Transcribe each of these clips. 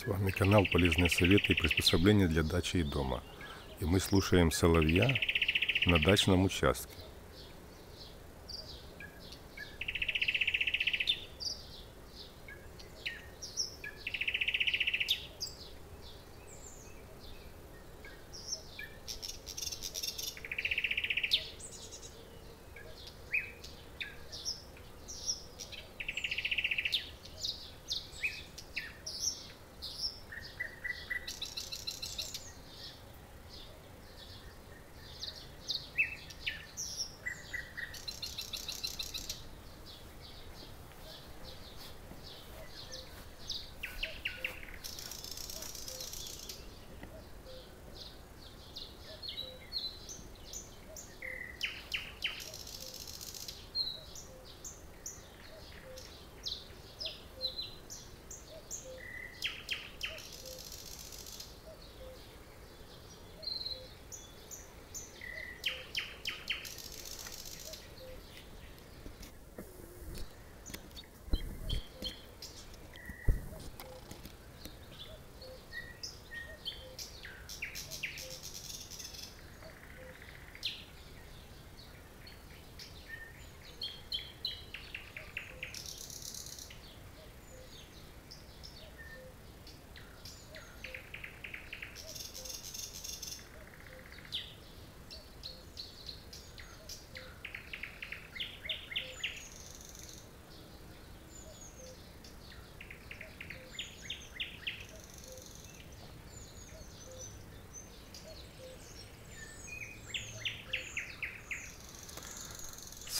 С вами канал «Полезные советы и приспособления для дачи и дома». И мы слушаем соловья на дачном участке.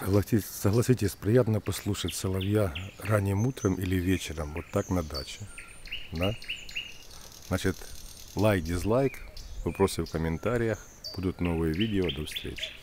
Согласитесь, приятно послушать соловья ранним утром или вечером, вот так на даче. Да? Значит, лайк, дизлайк, вопросы в комментариях. Будут новые видео. До встречи.